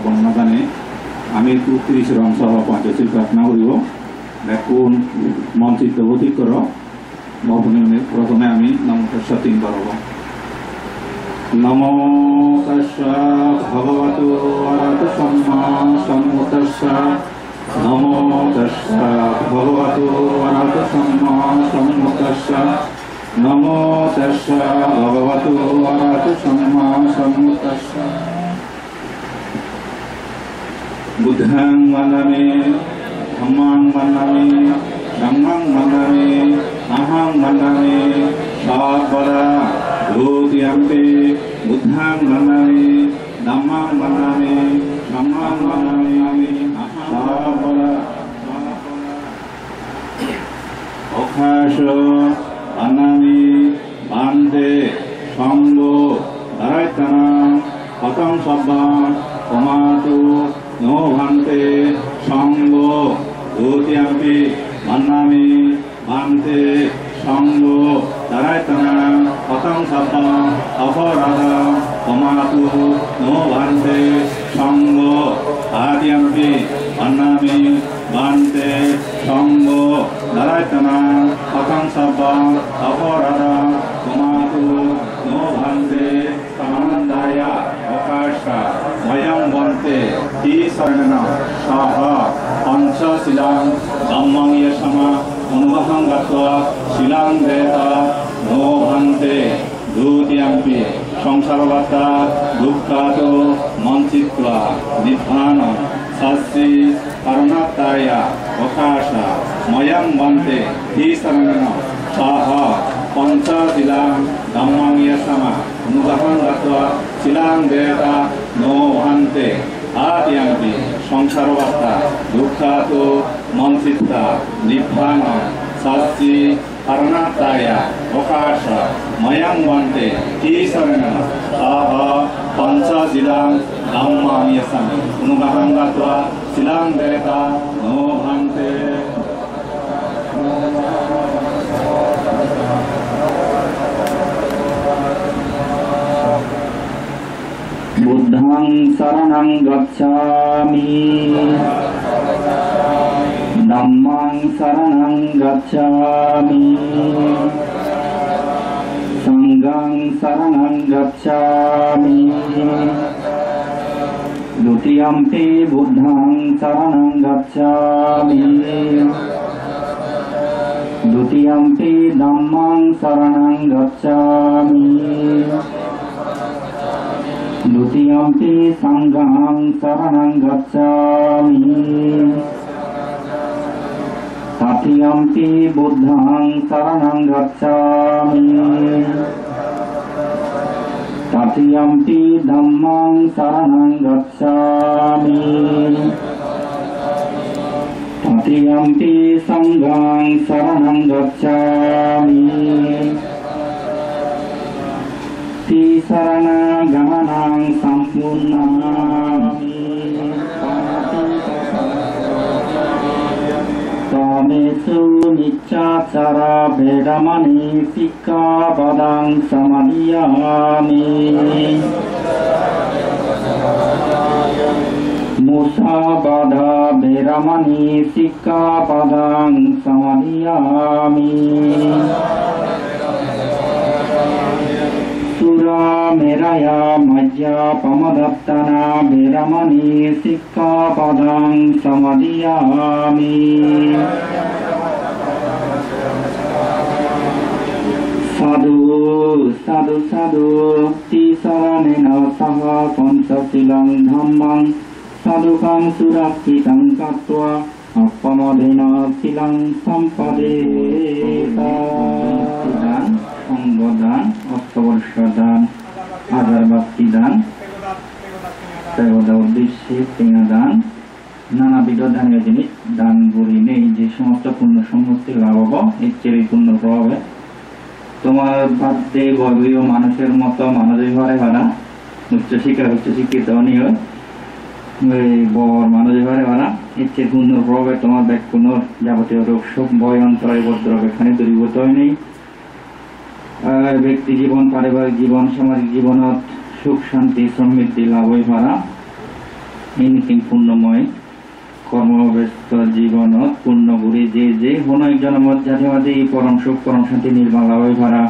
বর্ণনা জানে আমি 30 রং সহ পঞ্চশীল প্রার্থনা করিব এখন মন্ত্রিত অধিক কর প্রথমে আমি নমস্কার 3 বার হব। নমো তস্যা ভগবতো অরহতো সম্মা সম্বুদ্ধস্যা নমো তস্যা ভগবতো অরহতো সম্মা সম্বুদ্ধস্যা নমো তস্যা ভগবতো অরহতো সম্মা সম্বুদ্ধস্যা। বুদ্ধং বন্দামি ধম্মং বন্দামি সংঘং বন্দামি অহং বন্দামি সর্বদা ধূতিয়ম্পি বুদ্ধং বন্দামি ধম্মং বন্দামি সংঘং বন্দামি সর্বদা। অখাস বন্দামি বান্তে সঙ্গ দারায়তনাং পতং সব্বাং কমাতু নো ভান্তে সঙ্গ ধূতিয়ম্পি বন্দামি বান্তে সঙ্গ দারায়তনাং পতং সব্বাং অপরাধং কমাতু নো ভান্তে সঙ্গ আদিয়ম্পি বন্দামি বান্তে সঙ্গ দারায়তনাং পতং সব্বাং অপরাধং কমাতু নো ভান্তে সানন্দায় অকাশা ময়ং বন্তে ঈশারেণ সহ পঞ্চশীলাং ধম্মং ইয়সমা অনুবহং গত্বা শিলাং দেতা নো ভান্তে ধূতিয়ম্পি সংসারবত্তা দুঃখাতো মঞ্চিত্বা নিব্বানং শাস্ত্রী করুণাত্তায় অকাশা ময়ং বন্তে ঈশারেণ সহ পঞ্চশীলাং ধম্মং ইয়সমা অনুবহং গত্বা শিলাং দেতা নো ভান্তে আদিয়ম্পি সংসারবত্তা দুঃখাতো মঞ্চিত্তা নিব্বানং শাস্ত্রী করুণাত্তায় অকাশা ময়ং বন্তে ঈশারেণ সহ পঞ্চশীলাং ধম্মং ইয়সমা অনুবহং গত্বা শিলাং দেতা নো ভান্তে। বুদ্ধং শরণং গচ্ছামি ধম্মং শরণং গচ্ছামি সংঘং শরণং গচ্ছামি দ্বিতীয়ম্পি বুদ্ধং শরণং গচ্ছামি দ্বিতীয়ম্পি ধম্মং শরণং গচ্ছামি द्वितीयम्पि संघं शरणं गच्छामि तृतीयम्पि बुद्धं शरणं गच्छामि तृतीयम्पि धम्मं शरणं गच्छामि तृतीयम्पि संघं शरणं गच्छामि शरणगमनं सम्पूर्णामि कामेषु मिथ्याचार वेदमणि सिक्खापदं समादयामि मुसावादा वेदमणि सिक्खापदं समादयामि मेरया मज्जा पमदत्तना वेदमणि सिक्खापदं समादयामि साधु साधु साधु तीसरणेन सह पञ्चशीलं धम्मं साधुकं सुरक्षितं कृत्वा अपमदेन शीलं सम्पदेत। संगदान अष्टवर्ष दान आजारबाक्ति दान उद्देश्य टेंगा दान नानाविध दान जिनिस दान करिले जे समस्त पुण्य सम्पत्ति लाभ हबो एर पुण्य प्रभावे তোমার বাদে গর্ভীয় মানুষের মতো মানুষের ঘরে ভাড়া উচ্চশিক্ষিত নিয়ে বর মানুষের ঘরে ভাড়া এর পুণ্য প্রভাবে তোমার ব্যাকুণর যাবতীয় রোগ শোক ভয় অন্তরায় উপদ্রব এখানে দূরীভূত হয় নেই। ব্যক্তি জীবন পারিবারিক জীবন সামাজিক জীবনত সুখ শান্তি সমৃদ্ধি লাভ হয়ে পারা ইনিকিং পূর্ণময় কর্মব্যস্ত জীবনত পূর্ণ ঘুরি যে হনৈক জনমত জাতি মাঝে এই পরম সুখ পরম শান্তি নির্মলা হয়ে ভরা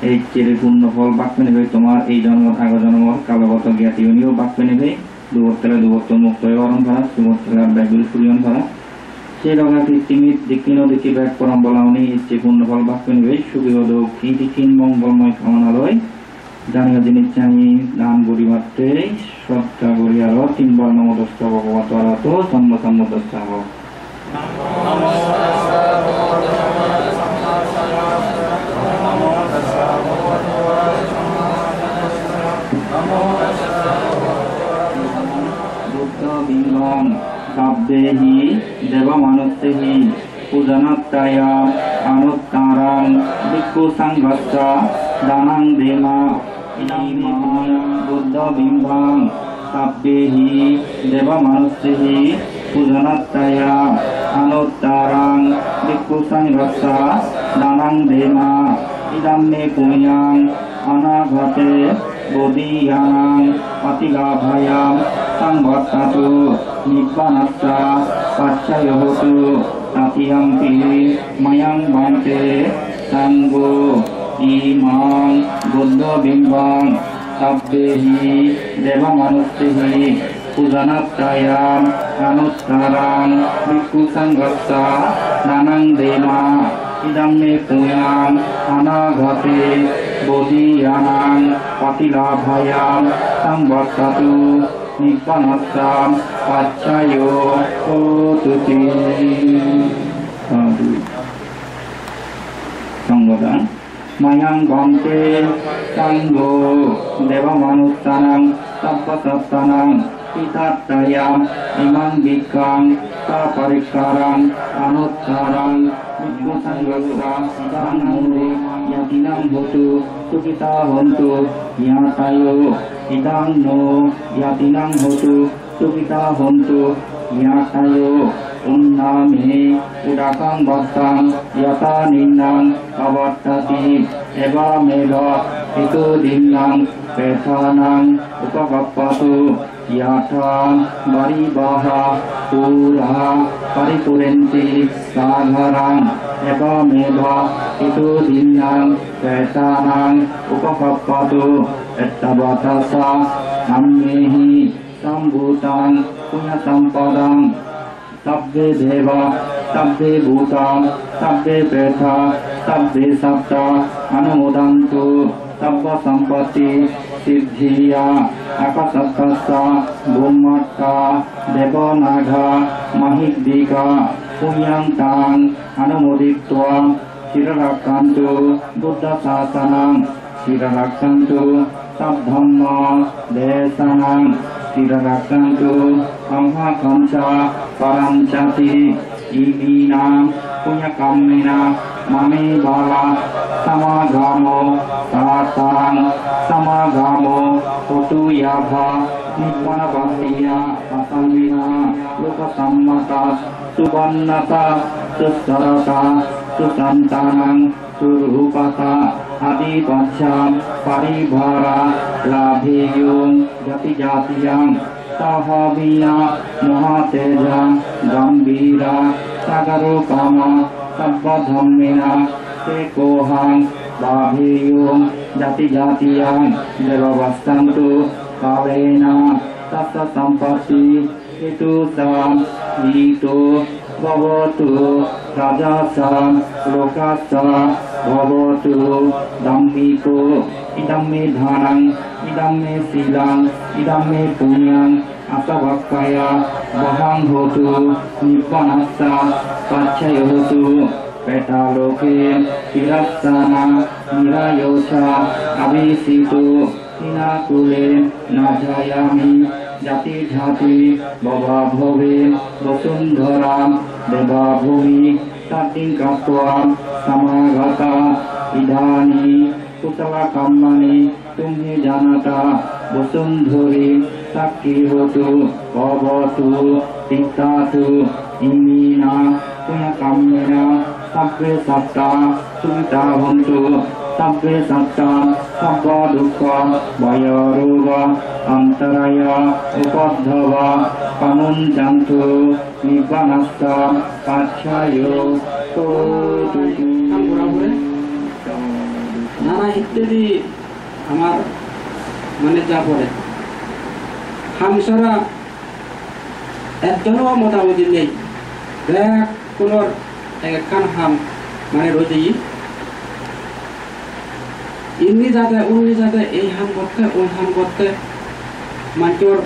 এই চেরে পূর্ণ ফল বাক্যে নেবে তোমার এই জন্মত আগ জন্মর কালগত জ্ঞাতি উনিও বাক্যে নেবে দুবর্তলে দুবর্ত মুক্ত অরণ ধরা সুবর্তলার ব্যাগুল ফুরিয়ন ধরা সেই লগা কৃত্রিমিত দেখিন দেখি ব্যাগ পরম বলা উনি ইচ্ছে পূর্ণ ফল বাক্যে নেবে সুবিধ কীর্তিহীন মঙ্গলময় কামনালয় জানিয়া জিনিস জানি দান করি মাত্রে শ্রদ্ধা করি আরো তিনবার নমদস্ত ভগবত আরত জন্ম সম্মদস্ত হোক। বুদ্ধ বিম্বং কাব্যেহি দেবমানুষ্যেহি পূজনাত্তায়া আনুত্তারাং ভিক্ষু সংঘস্সা দানাং দেমা বুদ্ধ বিম্বং কাব্যেহি দেবমানুষ্যেহি পূজনাত্তায়া আনুত্তারাং ভিক্ষু সংঘস্সা দানাং দেমা ইদং মে পুণ্যং অনাগতে বোধিয়ানাং অতিলাভায়াং সংবর্তাতু নিব্বানাস্সা পাচ্ছায়োতু তাতিয়াম্পি ময়ং বন্তে সঙ্গো ইমাং বুদ্ধ বিম্বং কাব্যেহি দেবমানুষ্যেহি পূজনাত্তায়াম আনুত্তারাং ভিক্ষু সংঘস্সা দানাং দেমা ইদং মে পুণ্যং অনাগতে বোধিয়ানাং অতিলাভায়াং সংবর্তাতু নিব্বানাস্সা পাচ্ছায়োতু। সংগদান ময়ং বন্তে সঙ্গো দেবমানুষ্যানাং সব্বসত্তানাং পিতাত্তায়াম ইমাং ভিক্ষাং সপরিক্কারাং অনুত্তারাং ভিক্ষু সংঘস্সা দানাং ইয়াতিনাং হোতু সুখিতা হন্তু ইয়াতায়ো ইদাং নো ইয়াতিনাং হোতু সুখিতা হন্তু ইয়াতায়ো উন্নামে উদাকাং বস্তাং যথা নিন্নাং অবর্ততি এবামেব হিতু দিন্নাং পেথানাং উপগপ্পতু যথা বরিবাহা পুরা পরিপুরেন্তি সাগরাং এবামেব হিতু দিন্নাং পেথানাং উপগপ্পতু এত্তবতসা আম্মেহি সম্ভূতাং পুণ্যসম্পদাং সব্বে দেবা সব্বে ভূতা সব্বে প্রেতা সব্বে সপ্তা অনুমোদন্তু সব্ব সম্পত্তি সিদ্ধিয়া আকাশস্থা ভূমট্টা দেবনাঘা মহিদ্দিকা পুণ্যং তাং অনুমোদিত্বা চিররক্ষন্তু বুদ্ধ শাসনং চিররক্ষন্তু সদ্ধম্ম দেশনং চিররক্ষন্তু সংহাকঞ্চা পরঞ্চতি ইমিনাং পুণ্যকামিনা মামে বালা সমাগামো তাতাং সমাগামো হতু ইয়াভা নিব্বাণবন্তিয়া আসামিনা লোকসম্মতা সুবর্ণতা সুস্থরতা সুসন্তানাং সুরূপতা আদিবাচ্ছাম পরিভারা লাভেয়ং জাতি জাতিয়াং সাহাবিয়া মহাতেজা গম্ভীরা সাগরোপমা সব্বধম্মিনা সেকোহাং লাভেয়ং জাতি জাতিয়াং দেববস্তন্তু কালেনা তত্ত্ব সম্পত্তি হেতুসাম হিতো ভবতু রাজাসাম লোকাসাম ভবতু দাম্মিকো ইদং মে ধানং ইদং মে শীলং ইদং মে পুণ্যং আসভক্কায়া বহং হোতু নিব্বানাস্সা পাচ্ছায়োতু পেটালোকে তিরস্সানা নিরায়োচা আবিসিতো হিনাকুলে নাজায়ামি জাতি ঝাতি ভবা ভবে বসুন্ধরাম দেবাভূমি সাতিং কাত্বা সমাগতা ইদানি কুশলা কাম্মানি তুমি জানাতা বসুন্ধরি সাক্ষী হতু ভবতু তিক্তাতু ইমিনা পুণ্যকাম্যেনা সব্বে সপ্তা সুবিতা হন্তু sabbe satta sabba dukkha baya roga antaraya upadhava pamunjantu nibbanasta pachayo totutu নানা ইত্যাদি আমার মানে যা পড়ে হামসারা একজনও মোটামুটি নেই ব্যাগ কোনোর একখান হাম মানে রয়েছে ইমনি যাতে উনি যাতে এই হাম করতে ওই হাম করতে মানুষের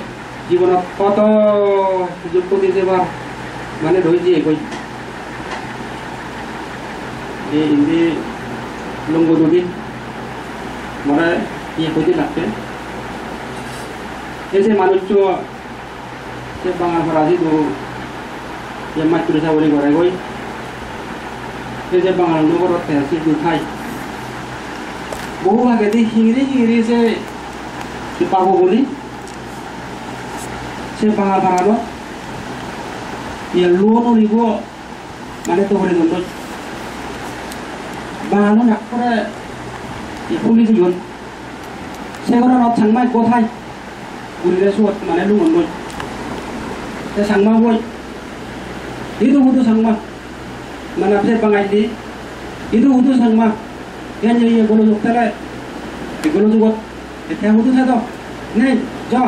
জীবনত কত সুযোগ করে দেবার মানে রয়েছে এই ইন্দি লঙ্গো দুটি মনে ইয়ে করতে লাগছে এই যে মানুষ সে বাঙাল ফরাজি তো মাতৃ চাবলি করে গই এই যে বাঙাল নগর তেসি দুঠাই বহু আগে দিয়ে হিঙিরি যে পাবো বলি সে বাঙাল ভাড়ালো ইয়ে লোন নিব মানে তো করে জন্য বাঙালো নাক করে পুলিশ জন সেগুলো রথ সাংমাই কোথায় পুলিশে সুত মানে লুমন বই সে সাংমা বই itu utuh sangma mana saya pangai itu utuh sangma yang jadi golo dokter di golo juga itu utuh satu nih jo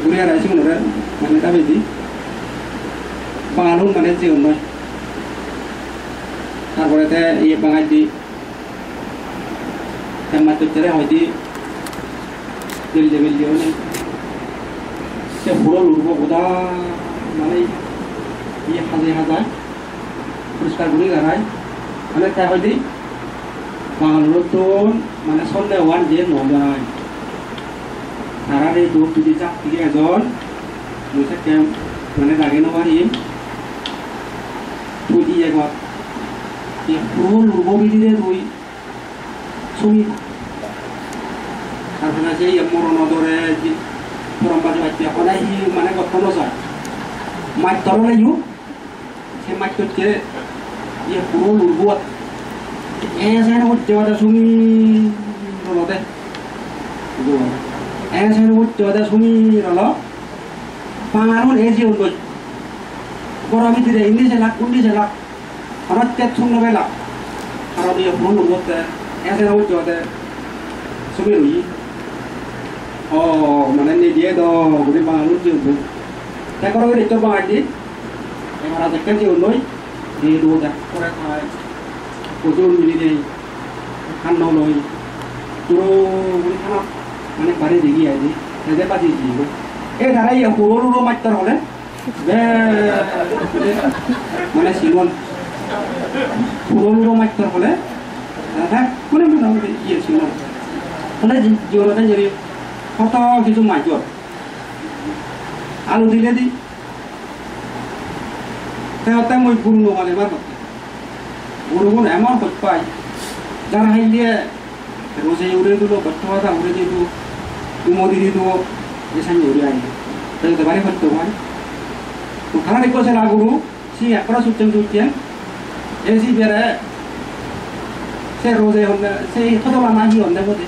gurih ada sih menurut mana tapi di pangalun mana sih umur taruh teh iya pangai di tempat tu cerai hodi jadi dia ni saya pulau lupa udah mana ये हजार पुरस्कार गुरी कराय माने क्या होती बांगलोर माने सोने one जे mobile सारा दे दो तुझे चाक तिगे जॉन मुझे क्या माने लागे ना वाली तुझी ये बात ये पूर्ण लोगों भी दे दोई सुनी karena saya yang morono dore di perempat macam apa lagi mana kau tahu sah macam mana you macam tu ia purul buat saya nak jawab ada sumi rolo deh saya nak jawab ada sumi rolo pangarun sih untuk orang itu deh ini selak orang cek sumber belak kalau dia purul buat saya nak jawab ada sumi rui oh mana ni dia dah boleh pangarun sih untuk saya kalau dia coba aja yang ada tekan sih untuk di dua dah korek hai kujul ini deh kan noloi turu ini kan mana pare degi aja saya pasti sih darah yang purul macam mana mana silon purul macam mana mana iya silon mana jualan jadi foto gitu macam alu dilihat di ternyata mau bunuh orang lebar bunuh emang berpai darah dia terus saya udah dulu betul ada udah itu umur diri itu biasanya udah ini tapi terbalik betul kan karena itu saya lagu si apa suceng si biar saya rose honda saya foto lama sih honda bote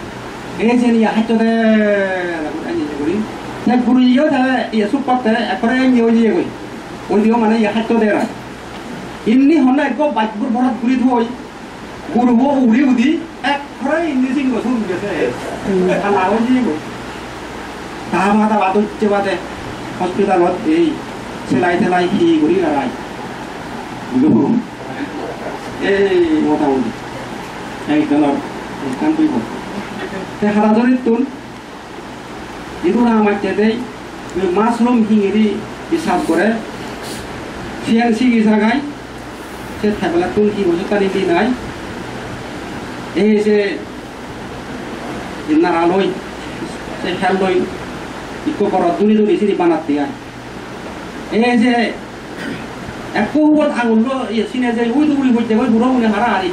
sih ya hati deh lagu aja jadi saya guru dia teh ya support teh apa yang dia uji gue uji mana ya hati deh lah ini honda itu baju berat guru itu guru gua udi apa ini sih gue suruh biasa kalau uji gue tahu mata batu coba teh hospital lot selai hi guru lah guru mau tahu yang kalau kan tuh teh harapan itu nama jadi mushroom hingiri bisa kore siang sih bisa kan saya tablet tuh hi wujud tadi di nai se inaraloi se heloi ikut korot dulu di sini panat dia se aku buat angul lo ya sini aja itu boleh buat jago burung boleh harari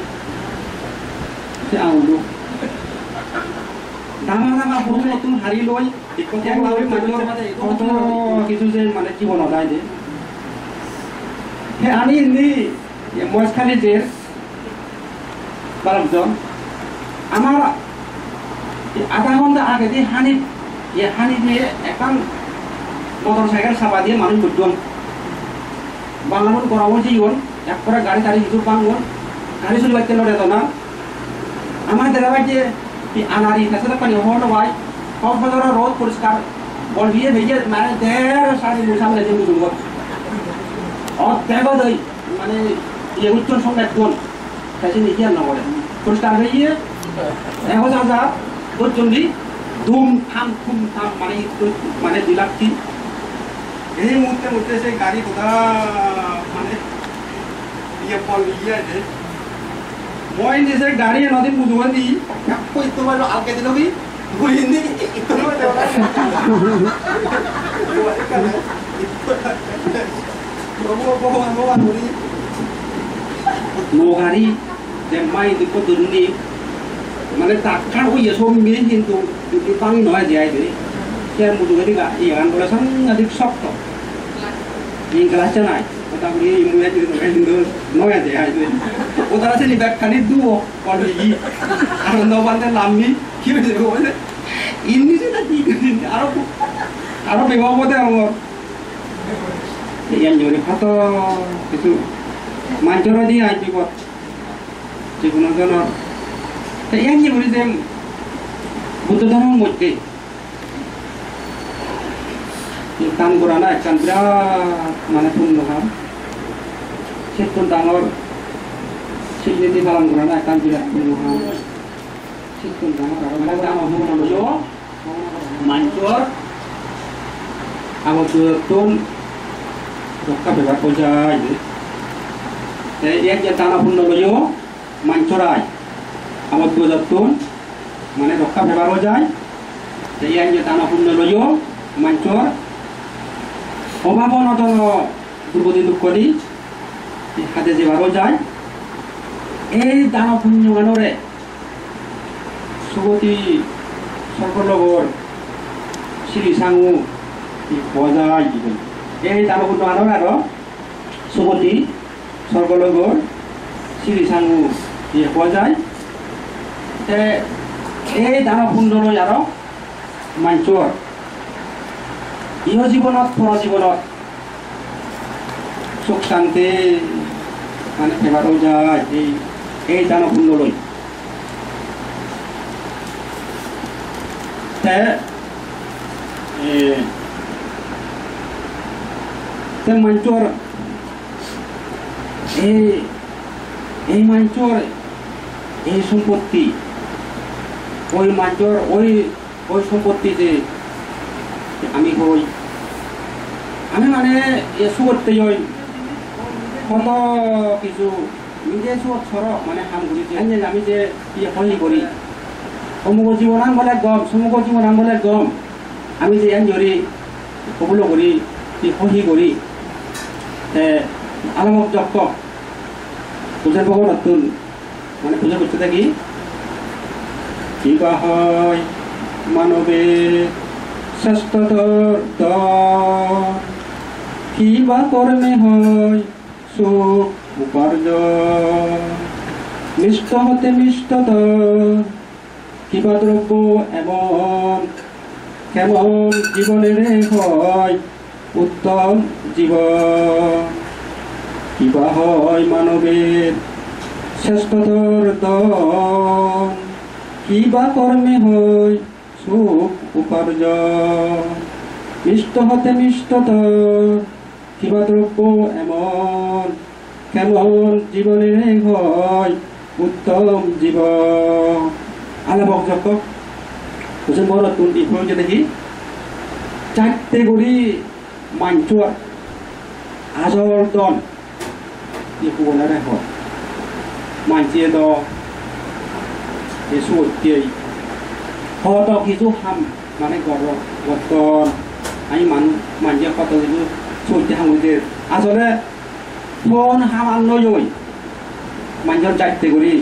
se angul lo nama burung itu hari loy ikut yang lalu major foto gitu sih mana cium ada aja ani ini yang muas kali jer balam jom আমার আধা ঘন্টা আগে দিয়ে হানি দিয়ে একটা motor cycle চাপা দিয়ে মানুষ করতাম বাংলাদেশ গরম হয়েছে ইন একবারে গাড়ি টাড়ি কিছু বাংন গাড়ি চলে বাড়তে লড়ে না আমার দেখাবাই যে আনারি কাছে পানি হওয়া নয় কক্সবাজারের রোড পরিষ্কার বল দিয়ে ভেজে মানে 1.5 সাড়ে সামনে যে মুসুম দেখো দেয় মানে ইয়ে উচ্চন সঙ্গে কোন কাছে নিজে আর নগরে পরিষ্কার হয়ে 1000 পর্যন্ত ধুম থাম থুম থাম মানে 2 লাখ এই মুহূর্তে সেই গাড়ি কোথা মানে ইয়ে বল ইয়ে আছে মই নিজে গাড়ি নদী বুঝুয়ান দি কই তো বলো আলকে দিল কি বুঝিনি একটু নয় দেওয়া গাড়ি যে মাই দিকো দুনি মানে তাকার হইয়া সব মিলে কিন্তু পানি নয় যায় দে কেন মুজুগারি গা ইয়ান বলে সাংঘাতিক শক্ত এই গ্লাসটা নাই ওটা বলি ইমুয়া দিতে কিন্তু নয় যায় দে ওটা আছে নি ব্যাগখানি দুও কলই আনন্দ বান্দে নামনি কি হইছে বলে ইন্নি সেটা কি আরো বিবাহ মতে আমার ইয়ান জোরে ফাতো কিছু মাঞ্চরা দিয়ে আই বিপদ যে কোনো জনের ইয়ান যে বলি যে বুদ্ধ ধর্মের মধ্যে কাম করা না একখান বিরাট মানে পূর্ণ কাম সেতন ডাঙর স্বীকৃতি পালন করা না একখান বিরাট পূর্ণ কাম সেতন ডাঙর মাঞ্চর আমার তুন রক্ষা ব্যবহার করে যায় এক যে টানা পূর্ণ লইও মাঞ্চরায় আমার 2000 মানে রক্ষা ব্যবহার হয়ে যায় এক যে টানা পূর্ণ লইও মাঞ্চর অভাব অনটন দুর্গতি দুঃখ দি হাতে যে বারো যায় এই দান পুণ্য গানরে সুগতি সর্বলগর শ্রী সাঙু বজায় এই দান পুণ্য গানর আর সুগতি সর্বলগর শ্রী সাঙু বজায় এই দান পুণ্য লই আর মাঞ্চর ইহ জীবনত পর জীবনত সুখ শান্তি মানে এবারও যায় এই দান পুণ্য লই মাঞ্চর এই মাঞ্চর এই সম্পত্তি ওই মাঞ্চর ওই সম্পত্তিতে আমি কই আমি মানে এসু করতে যাই কত কিছু নিজে সর মানে কাম করি আমি যে ইয়ে হই করি সমগ্র জীবনান বলে গম সমগ্র জীবনান বলে গম আমি যে এনজরি কবুল করি হহি করি আলমক যক্ক পূজার ভগবান নতুন মানে পূজা করতে থাকি কিবা হয় মানবের শ্রেষ্ঠতর কিবা কর্মে হয় সুখ উপার্জন মিষ্ট হতে মিষ্টতর কিবা দ্রব্য এমন কেমন জীবনের হয় উত্তম জীবন কিবা হয় মানবের শ্রেষ্ঠতর দন কিবা কর্মে হয় সুখ উপার্জন মিষ্ট হতে মিষ্টতর কিবা দ্রব্য এমন কেমন জীবনের হয় উত্তম জীবন আলাপক যক বুঝে বড় তুন ইফরোজে দেখি চারটে গড়ি মাঞ্চুয়ার আজর দন ইকু বলে রেখ মানচিয়ে দ সুই হত কিছু হাম মানে গতন আমি মানচিয়ে কত কিছু সুইতে হামুতে আসলে ফোন হামান লই মাঞ্চর চারটে গড়ি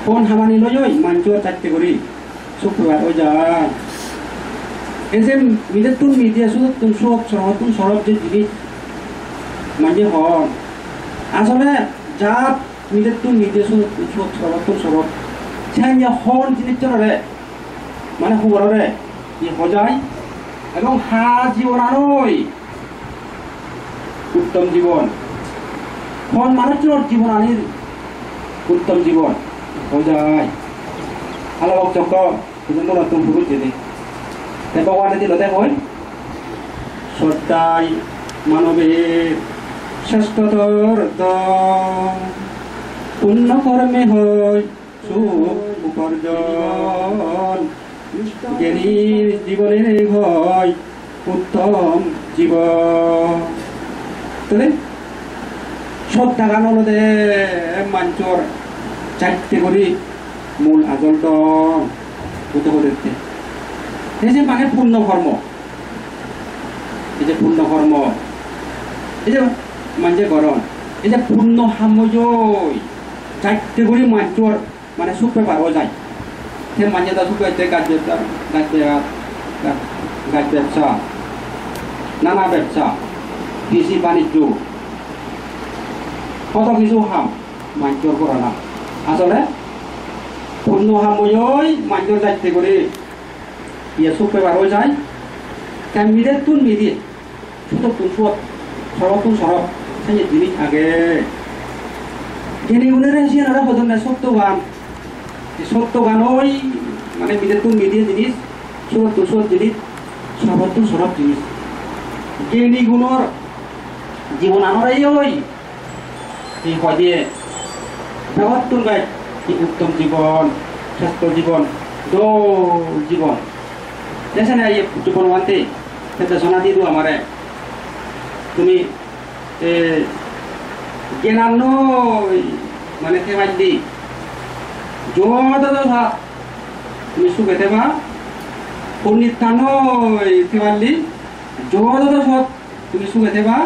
ফোন হামানি লই মাঞ্চুয়ার চারটে গড়ি শুক্রবার ওই যায় এই যে মিলে তুন মিডিয়া শুধু তুন সরব যে জিনিস মানে হন আসলে যা মিলে তুন মিডিয়া শুধু সরব সেখানে হন জিনিসরে মানে হুবরে ই হজাই এবং হা জীবনানই উত্তম জীবন হন মানুষের জীবনানির উত্তম জীবন হজাই আলোক চক্র কিন্তু নতুন পুরুষ যদি ভগবানে দিল দেখুন সত্যাই মানবের শ্রেষ্ঠতর পুণ্য কর্মে হয় সুখ উপার্জন জ্ঞানীর জীবনের হয় উত্তম জীবন তাহলে শ্রদ্ধা গান হলে মাঞ্চর চারটে করে মূল আজল দেখতে এই যে মানে পূর্ণ কর্ম এই যে পূর্ণ কর্ম এই যে মানে গরম এই যে পূর্ণ সাময়ই চারটে করে মাঞ্চর মানে সুখে পাওয়া যায় সে মানে তা সুখ গাছ ব্যবসা নানা ব্যবসা কৃষি বাণিজ্য কত কিছু হাম মাঞ্চর করা না আসলে পূর্ণ সাময়ই মাঞ্চর চারটে করে ইয়ে সুখে পাওয়া যায় তাই মিলে তুন মিলিয়ে ছোট তুন সব সরব তুন সরব সেই জিনিস আগে জেনে উনের এসে না হতো না সত্য গান ওই মানে মিলে তুন মিলিয়ে জিনিস ছোট তুন সব জিনিস সরব তুন সরব জিনিস জ্ঞানী গুণর জীবন আনরাই ওই এই দিয়ে ব্যবহার তুন গাই উত্তম জীবন স্বাস্থ্য জীবন জীবন দেখছে না এই জীবন মানতে শোনা দিয়ে দু আমারে তুমি জ্ঞানান্ন মানে থেমাই দি যত তুমি সুখে থেমা পণ্ডিতান্ন থেমালি যত সব তুমি সুখে থেমা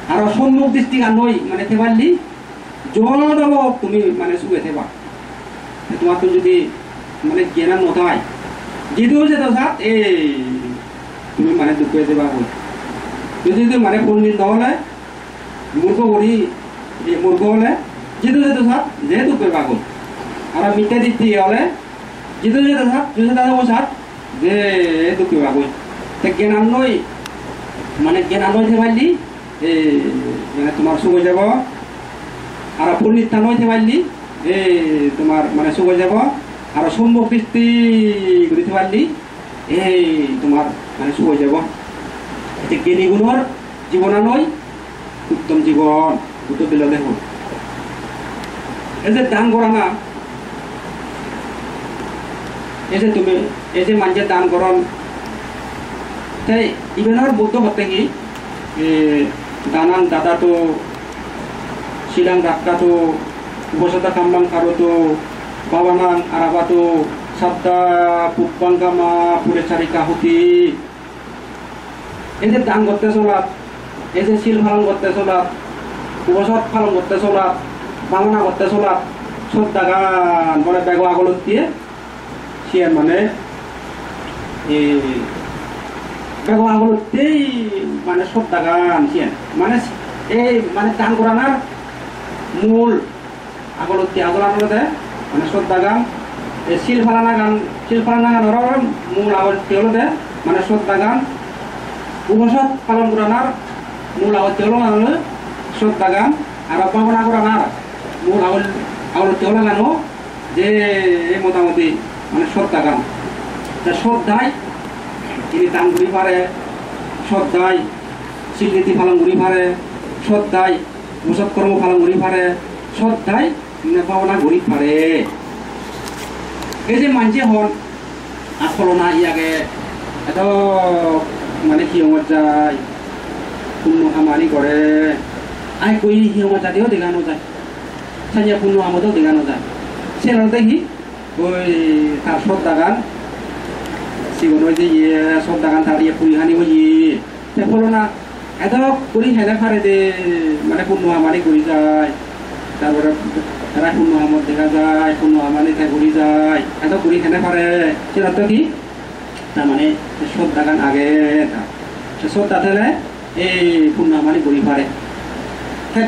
আর সম্মুখ দৃষ্টি নই মানে থেমালি যত তুমি মানে সুখে থেমা তোমার তো যদি মানে জ্ঞান নথায় যেহেতু যেটা সাত তুমি মানে দুঃখে দেবা হল যদি মানে পণ্ডিত নহলে মূর্খ করি মূর্খ হলে যেহেতু যেটা সাত যে দুঃখের পাগল আর মিথ্যা দিচ্ছি হলে যেহেতু যেটা সাত যদি দাদা সাত যে দুঃখের পাগল তা জ্ঞানান্নই মানে জ্ঞানান্নই পারলি মানে তোমার সুখ হয়ে যাব আর পণ্ডিতান্নই পারলি তোমার মানে সুখ হয়ে যাব আর সম্মুখ দৃষ্টি করতে পারলি এই তোমার মানে সুখ হয়ে যাব এতে জ্ঞানী গুণর জীবনানয় উত্তম জীবন উত্তর দিল দেখুন এই যে দান করা না এই যে তুমি এই যে মানুষের দান করন তাই ইভেনের বুদ্ধ হতে কি দানান দাদা তো শিলাং রাক্কা তো উপসতা কাম্বাং কারো তো বাবানাং আরাবাতো সাদ্দা পুপ্পাঙ্গামা পুরেচারি কাহুতি এই যে দান করতে চলাত এই যে শিল পালন করতে চলাত উপসত পালন করতে চলাত বামনা করতে চলাত সব দাগান মানে বেগ আগলত দিয়ে সিয়ার মানে বেগ আগলতেই মানে সব দাগান সিয়ান মানে এই মানে দান করানোর মূল আগলত দিয়ে আগলানো দেয় মানে শ্রদ্ধা গান শিল ফালানা গান মূল আগত হল মানে শ্রদ্ধা গান উপসদ পালন করানোর মূল আগত হল শ্রদ্ধা গান আর পাবনা করানোর মূল আগত হল গানো যে মোটামুটি মানে শ্রদ্ধা গান শ্রদ্ধায় তিনি দান করি পারে শ্রদ্ধায় স্বীকৃতি পালন করি পারে শ্রদ্ধায় উপসদ কর্ম পালন করি পারে শ্রদ্ধায় পাওনা ঘুরি পারে এই যে মানছে হন আখলনা ইয়াকে এত মানে হিয়মত যায় পূর্ণ খামারি করে আই কই হিয়মত জাতিও দেখানো যায় সাজিয়া পূর্ণ আমতেও দেখানো যায় সেরকম কি ওই তার শ্রদ্ধা গান সিগন ওই যে ইয়ে শ্রদ্ধা গান তার ইয়ে পুরিহানি ওই ইয়ে হলো না এত করি হেলে ফারে দে মানে পূর্ণ খামারি করি যায় তারপরে এরা পূর্ণ আমত দেখা যায় পূর্ণ আমানি ঘুরি যায় এত ঘুরি খেতে পারে সেটা কি তার মানে শ্রদ্ধা গান আগে শ্রদ্ধা থেলে এই পূর্ণ আমানি ঘুরি পারে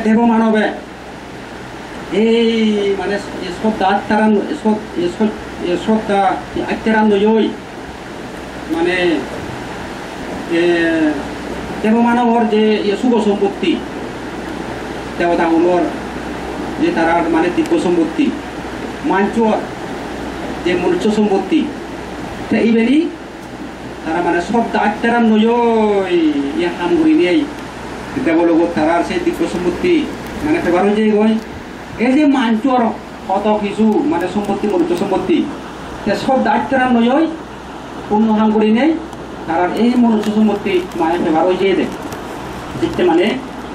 দেব মানবে এই মানে শ্রদ্ধা আত্মারান শ্রদ্ধা আত্মারান নয় মানে দেব মানবর যে শুভ সম্পত্তি দেবতাগুলোর যে তারা মানে দিব্য সম্পত্তি মাঞ্চর যে মনুষ্য সম্পত্তি এইবেলি তারা মানে শ্রদ্ধা আত্মারান নয় হাম ঘুরি নেই দেবলোক তারার সেই দিব্য সম্পত্তি মানে ফেবার হয়ে যায় গই এই যে মাঞ্চর কত কিছু মানে সম্পত্তি মনুষ্য সম্পত্তি সব দায়িত্বরা নয় পূর্ণ হাম করি নেই কারণ এই মনুষ্য সম্পত্তি মানে ফেবার হয়ে যায় দেয় যেতে মানে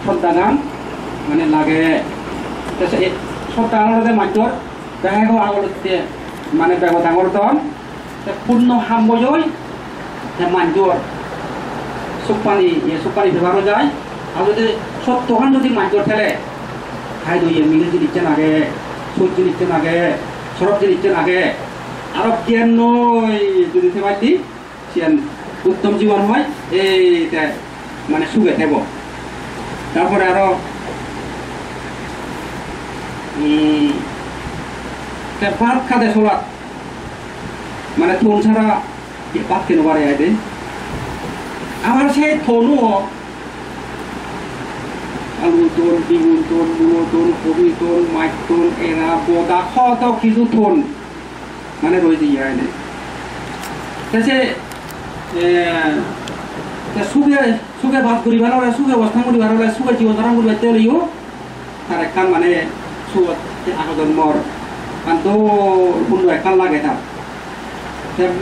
শ্রদ্ধা গান মানে লাগে শ্রদ্ধা আঙুলতে মাঞ্চর ব্যাগ আঙুলতে মানে ব্যাগ ডাঙর দন পূর্ণ হাম বজয় মাঞ্চর সুপানি ফেবার হয়ে যায় আর যদি সত্যখান যদি মাঞ্চর ঠেলে খাই দই মিলে দিচ্ছে নাগে সবজি দিচ্ছে নাগে সরবজি দিচ্ছে নাগে আর কেন যদি পারতি সিয়ান উত্তম জীবন হয় এই মানে সুখে থাকব তারপরে আরো ভাত খাতে সবাত মানে থন ছাড়া ভাত কেন বাড়ে আইতে আমার সেই থনও আলু তোন বেগুন তোন মূলো তোন কবি তোন মাছ তোন এরা বোদা কত কিছু তোন মানে রয়েছে ইয়ানে সুখে ভাত করি ভালো সুখে অবস্থান করি ভালো সুখে জীবন ধারণ করি তেলিও তার একখান মানে সুখ জন্মর কান্ত পূর্ণ একখান লাগে তার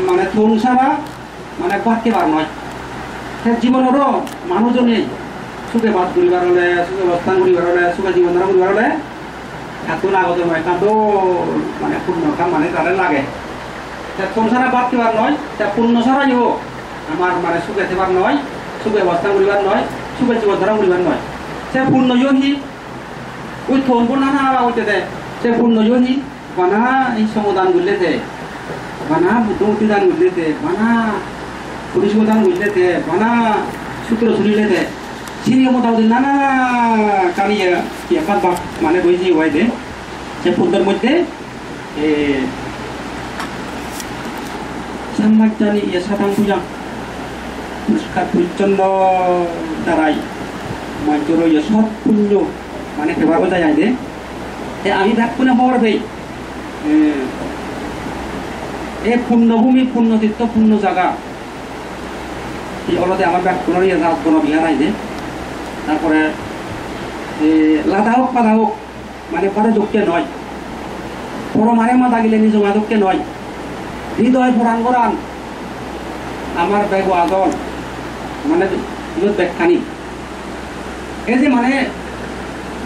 মানে তোন ছাড়া মানে বাড়তে পার নয় জীবনেরও মানুষজনে সুখে বাদ করিবার হলে সুখে অবস্থান করিবার হলে সুখে জীবন ধারণ করিবার হলে এত আগত নয় কারণ মানে পূর্ণ কাম মানে তাদের লাগে কোন ছাড়া বাদ দেবার নয় তা পূর্ণ ছাড়াই হোক আমার মানে সুখে দেবার নয় সুখে অবস্থান করিবার নয় সুখে জীবন ধারণ করিবার নয় সে পূর্ণ যোগী ওই থন পূর্ণ না ওইতে দেয় সে পূর্ণ যোগী বানা এই সমদান গুলিতে বানা বুদ্ধমূর্তি দান গুলিতে বানা পুলিশ দান গুলিতে বানা সূত্র শুনিলেতে সিনিয় মোটামুটি নানা কালিয়া একাত বাক মানে রয়েছে ওয়াইদে সে ফুলদের মধ্যে সাম্মাজ্জানি সাধারণ পূজা পরিষ্কার পরিচ্ছন্ন দ্বারাই মাঞ্চর সব পুণ্য মানে ফেবার বোঝা যায় যে আমি ব্যাকুণে হওয়ার ভাই এই পুণ্যভূমি পুণ্যতীর্থ পুণ্য জায়গা এই অলতে আমার ব্যাকুণের রাত বন বিহার আইদে তারপরে লাদা হোক পাদা হোক মানে পরে যোগকে নয় পর মারে মা দাগিলে নিজ মাদককে নয় হৃদয় পুরাণ করান আমার বেগ আদল মানে ব্যাখ্যানি এই যে মানে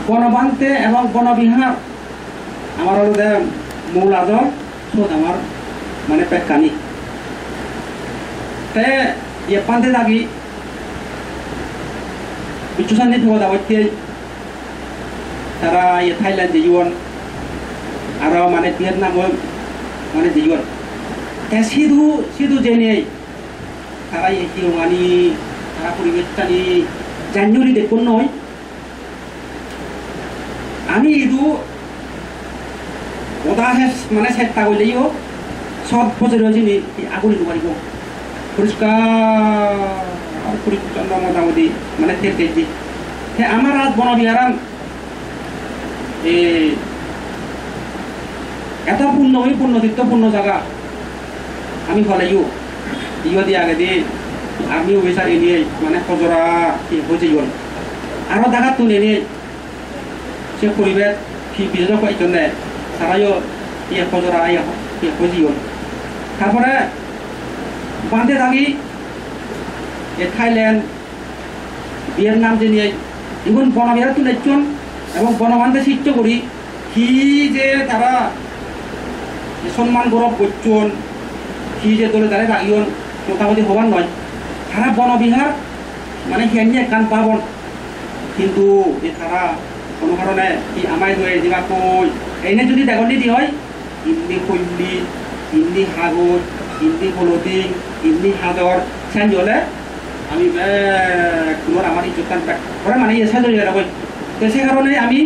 বনবান্তে এবং বনবিহার আমার হল মূল আদল সব আমার মানে ব্যাখ্যানি তে পান্তে দাগি বিশ্বসান্নি থেকে দাবাইতে তারা থাইল্যান্ড জীবন আরো মানে ভিয়েতনাম মানে জীবন সিধু জেনে তারা হিরোমানি তারা পরিবেশটানি জানুয়ারি দেখুন নয় আমি ইদু ওদা মানে চেষ্টা করলেই সব বছর জিনিস আগুনি পারিব পরিষ্কার পরিচ্ছন্ন মোটামুটি মানে তেল তেজি আমার রাত বনবিহারাম এত পূর্ণ হয়ে পূর্ণতীর্থ পূর্ণ জায়গা আমি ফলে ইয়ে দিয়ে আগে দিয়ে আমিও বেচার এনে মানে খজরা হয়েছে ইয়ন আরো জায়গা তুলে নিয়ে সে পরিবেশ বিশেষজ্ঞ জন্য তারাইও ইয়ে খজরা হয়েছে ইয়ন তারপরে বাঁধে থাকি থাইল্যান্ড ভিয়েতনাম যে নিয়ে এখন বনবিহার তুলেছেন এবং বনবান্ধে শিক্ষা করি কি যে তারা সম্মান গৌরব করছেন কি যে দলে তারা রাখিয়ন মোটামুটি হবার নয় তারা বনবিহার মানে হেনিয়ে কান পাবন কিন্তু তারা কোনো কারণে কি আমায় হয়ে দিবা কই এনে যদি দেখলি দি হয় ইন্দি কল্লি ইন্দি হাগর ইন্দি হলদি ইন্দি হাদর সেন জলে আমি তোমার আমার ইজ্জত পরে মানে এসে জড়িয়ে রাখবো তো সে কারণে আমি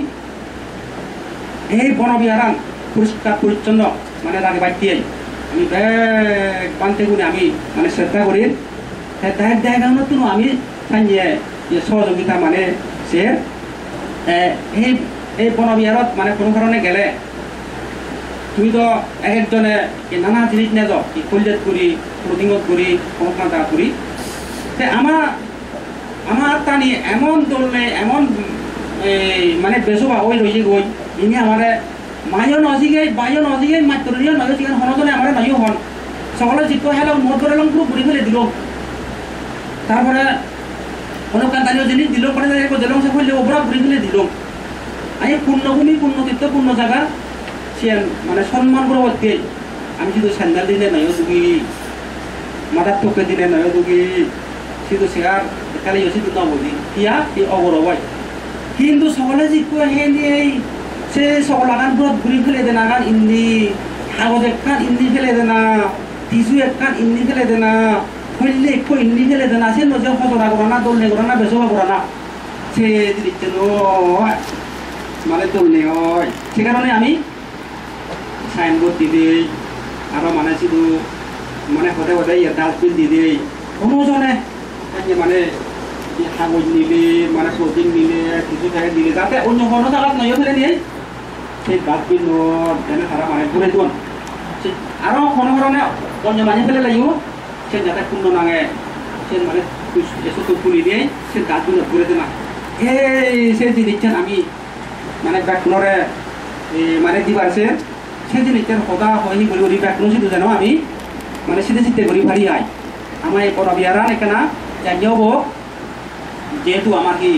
এই বনবিহারান পরিষ্কার পরিচ্ছন্ন মানে রাখি বাড়িয়ে আমি ব্যাগ বানতে গুনে আমি মানে চেষ্টা করি দেখানোর আমি সাইয়ে সহযোগিতা মানে সে এই বনবিহারত মানে কোনো কারণে গেলে তুমি তো একজনে নানা জিনিস নেজ কি কলজেট করি প্রতিমত করি সংক্রান্তা করি আমার টানি এমন দলনে এমন মানে বেসবা ওই রয়েছে গই ইনি আমার মাইও নজিগে বাইও নজিগে মাত্রিও নয় ঠিক হনজনে আমার নয় হন সকলে জিতো হেলাম মদ করে পুরো ঘুরি ফেলে দিল তারপরে অনুকান্তানীয় জিনিস দিল পরে জেলং সে ফেললে ওপরা ঘুরি ফেলে দিল আমি পূর্ণভূমি পূর্ণতীর্থ পূর্ণ জায়গা সে মানে সম্মান করে করতে আমি শুধু স্যান্ডেল দিলে নয় দুগি মাথার টোকে দিলে নয় দুগি শুধু শেখার খালি শুধু নবদি ইয়া এই অগরবাই কিন্তু সকলে জিকো হে নিয়ে সে সকল আগান পুরো ঘুরি ফেলে দেন আগান ইন্দি কাগজ একখান ইন্দি ফেলে দেনা টিসু একখান ইন্দি ফেলে দেনা ফেললে একটু ইন্দি ফেলে দেনা সে নজর ফসলা করা না দলনে করা না বেসবা করা না সে দিচ্ছে মানে দলনে হয় সে কারণে আমি সাইনবোর্ড দি দিই আরো মানে শুধু মানে হতে হতে ডাস্টবিন দি দিই কোনোজনে মানে কাগজ নিলে মানে প্রোটিন নিলে কিছু থাকে দিলে যাতে অন্য কোনো জায়গা নয় ফেলে নিয়ে সেই ডাস্টবিন এনে তারা মানে ঘুরে দিন আরো কোনো কারণে অন্য মানে ফেলে লাগিব সে যাতে পূর্ণ নাঙে সে মানে এসে তো তুলি দিয়ে সে ডাস্টবিন ঘুরে দেনা এই সে জিনিসটা আমি মানে ব্যাকনরে মানে দিবারছে সেই জিনিসটার সদা হয়নি করি করি ব্যাকনো সিধু যেন আমি মানে সিধে সিধে করি ভারি আয় আমার এই বনবিহারান এখানে জানিয়ে হবো যেহেতু আমার কি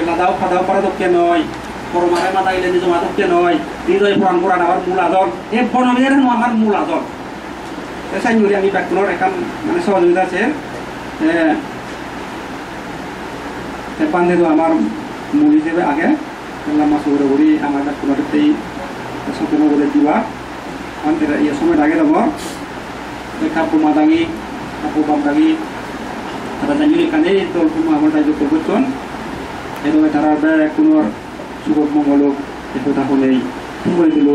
লাদাও খাদাও করা দক্ষে নয় পরমারে মাথা গেলে নিজ মা দক্ষে নয় হৃদয় প্রাণ করা আমার মূল আদর এই বনবিহারান আমার মূল আদর সাইন করি আমি ব্যাকনোর এখন মানে সহযোগিতা আছে বান্ধে তো আমার মূল হিসেবে আগে মাছ ঘুরে ঘুরি আমার ব্যাকনোরতেই সম্পূর্ণ করে দিবা আমাদের এই সময় লাগে দম কাপু মাদাঙি কাপু বামদাঙি তারা জানিয়ে কানে দল কোনো আমার দায়িত্ব করছেন এভাবে তারা কোনো সুগত মঙ্গল একথা হলেই করে দিল